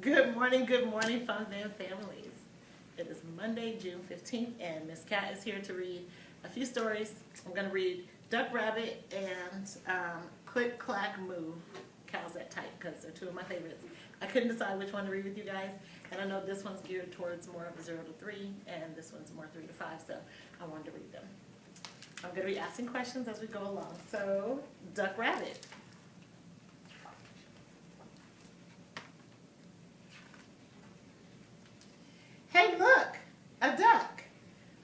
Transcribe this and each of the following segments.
Good morning, Fun Van families. It is Monday, June 15th, and Miss Cat is here to read a few stories. I'm going to read Duck Rabbit and Click Clack Moo, Cows That Type, because they're two of my favorites. I couldn't decide which one to read with you guys, and I know this one's geared towards more of a 0 to 3, and this one's more 3 to 5, so I wanted to read them. I'm going to be asking questions as we go along. So, Duck Rabbit. Hey, look, a duck.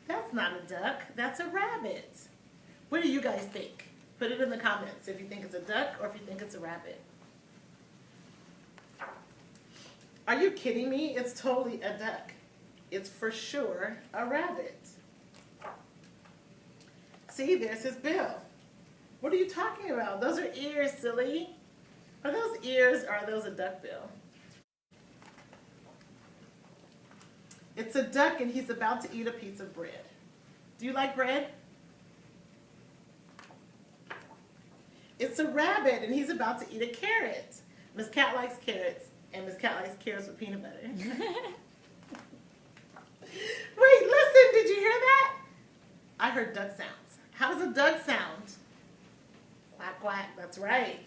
That's not a duck, that's a rabbit. What do you guys think? Put it in the comments if you think it's a duck or if you think it's a rabbit. Are you kidding me? It's totally a duck. It's for sure a rabbit. See, there's his bill. What are you talking about? Those are ears, silly. Are those ears or are those a duck bill? It's a duck and he's about to eat a piece of bread. Do you like bread? It's a rabbit and he's about to eat a carrot. Miss Cat likes carrots and Miss Cat likes carrots with peanut butter. Wait, listen, did you hear that? I heard duck sounds. How does a duck sound? Quack, quack, that's right.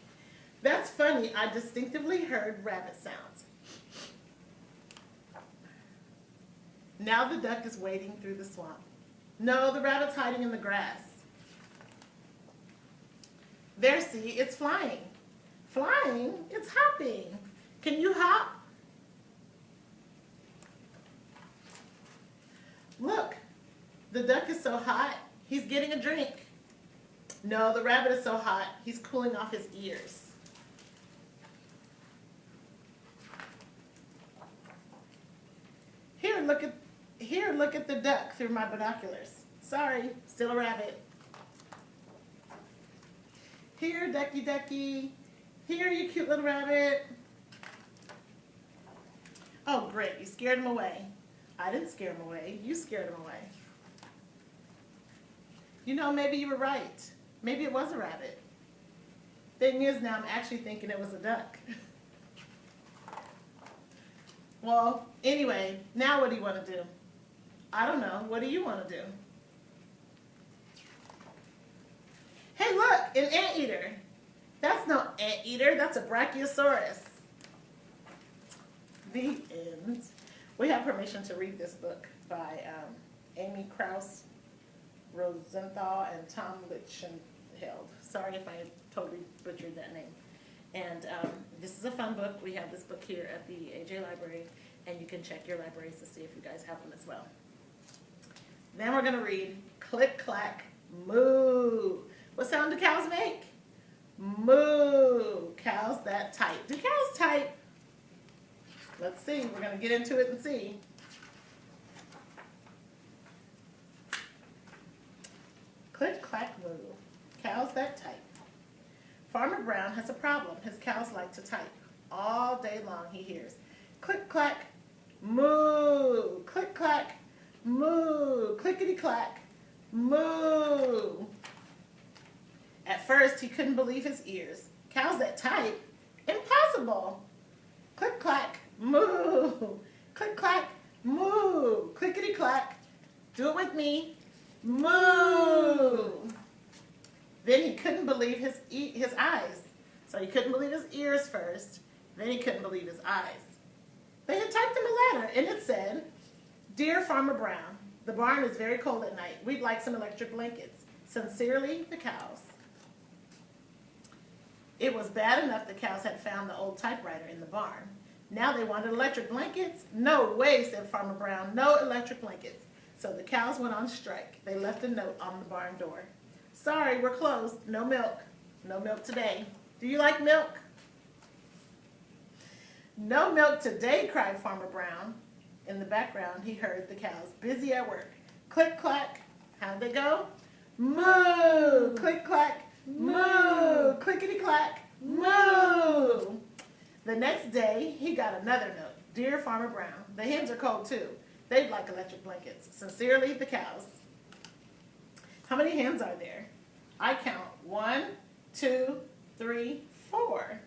That's funny, I distinctively heard rabbit sounds. Now the duck is wading through the swamp. No, the rabbit's hiding in the grass. There, see, it's flying. Flying? It's hopping. Can you hop? Look, the duck is so hot, he's getting a drink. No, the rabbit is so hot, he's cooling off his ears. Here, look at the duck through my binoculars. Sorry, still a rabbit. Here, ducky, ducky. Here, you cute little rabbit. Oh, great, you scared him away. I didn't scare him away. You scared him away. You know, maybe you were right. Maybe it was a rabbit. Thing is, now I'm actually thinking it was a duck. Well, anyway, now what do you want to do? I don't know. What do you want to do? Hey, look, an anteater. That's no anteater. That's a brachiosaurus. The end. We have permission to read this book by Amy Krause Rosenthal and Tom Lichtenheld. Sorry if I totally butchered that name. And this is a fun book. We have this book here at the AJ Library, and you can check your libraries to see if you guys have them as well. Then we're going to read Click Clack Moo. What sound do cows make? Moo. Cows that type. Do cows type? Let's see. We're going to get into it and see. Click Clack Moo. Cows that type. Farmer Brown has a problem. His cows like to type. All day long he hears click clack moo, click clack moo, clickety clack moo. At first he couldn't believe his ears. Cows that type? Impossible. Click clack moo, click clack moo, clickety clack. Do it with me. Moo. Then he couldn't believe his eyes. So he couldn't believe his ears first. Then he couldn't believe his eyes. They had typed him a letter, and it said, Dear Farmer Brown, the barn is very cold at night. We'd like some electric blankets. Sincerely, the cows. It was bad enough the cows had found the old typewriter in the barn. Now they wanted electric blankets? No way, said Farmer Brown. No electric blankets. So the cows went on strike. They left a note on the barn door. Sorry, we're closed. No milk. No milk today. Do you like milk? No milk today, cried Farmer Brown. In the background, he heard the cows busy at work. Click, clack. How'd they go? Moo! Click, clack. Moo! Clickety, clack. Moo! The next day, he got another note. Dear Farmer Brown, the hens are cold too. They'd like electric blankets. Sincerely, the cows. How many hens are there? I count 1, 2, 3, 4.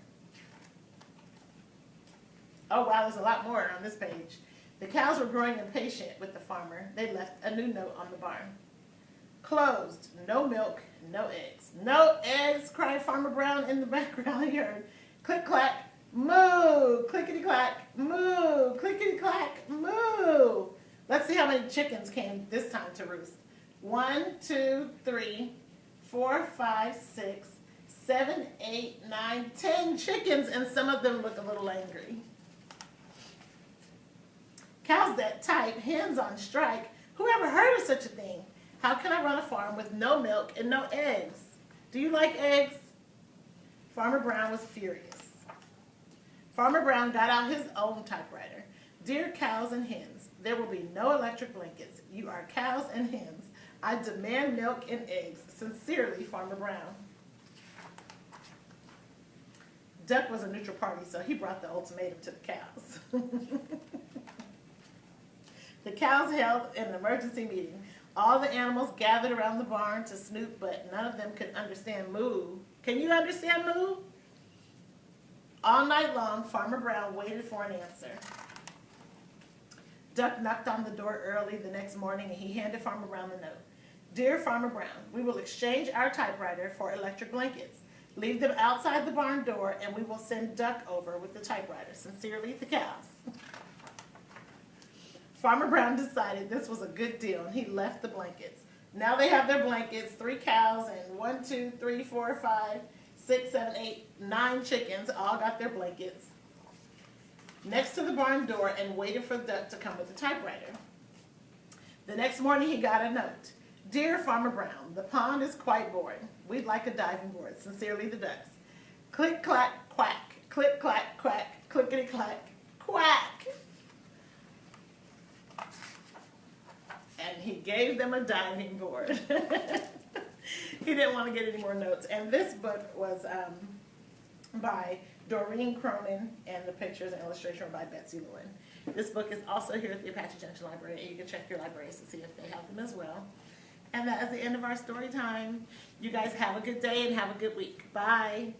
Oh wow, there's a lot more on this page. The cows were growing impatient with the farmer. They left a new note on the barn. Closed. No milk, no eggs. No eggs, cried Farmer Brown in the background. He heard click clack, moo, clickety clack, moo, clickety clack, moo. Let's see how many chickens came this time to roost. 1, 2, 3, 4, 5, 6, 7, 8, 9, 10 chickens, and some of them look a little angry. Cows that type, hens on strike. Who ever heard of such a thing? How can I run a farm with no milk and no eggs? Do you like eggs? Farmer Brown was furious. Farmer Brown got out his own typewriter. Dear cows and hens, there will be no electric blankets. You are cows and hens. I demand milk and eggs. Sincerely, Farmer Brown. Duck was a neutral party, so he brought the ultimatum to the cows. The cows held an emergency meeting. All the animals gathered around the barn to snoop, but none of them could understand moo. Can you understand moo? All night long, Farmer Brown waited for an answer. Duck knocked on the door early the next morning, and he handed Farmer Brown the note. Dear Farmer Brown, we will exchange our typewriter for electric blankets. Leave them outside the barn door, and we will send Duck over with the typewriter. Sincerely, the cows. Farmer Brown decided this was a good deal, and he left the blankets. Now they have their blankets, 3 cows, and 1, 2, 3, 4, 5, 6, 7, 8, 9 chickens all got their blankets next to the barn door and waited for Duck to come with the typewriter. The next morning he got a note. Dear Farmer Brown, the pond is quite boring. We'd like a diving board. Sincerely, the ducks. Click, clack, quack. Click, clack, quack. Clickety, clack, quack. And he gave them a diving board. He didn't want to get any more notes. And this book was by Doreen Cronin, and the pictures and illustration were by Betsy Lewin. This book is also here at the Apache Junction Library, and you can check your libraries to see if they have them as well. And that is the end of our story time. You guys have a good day and have a good week. Bye.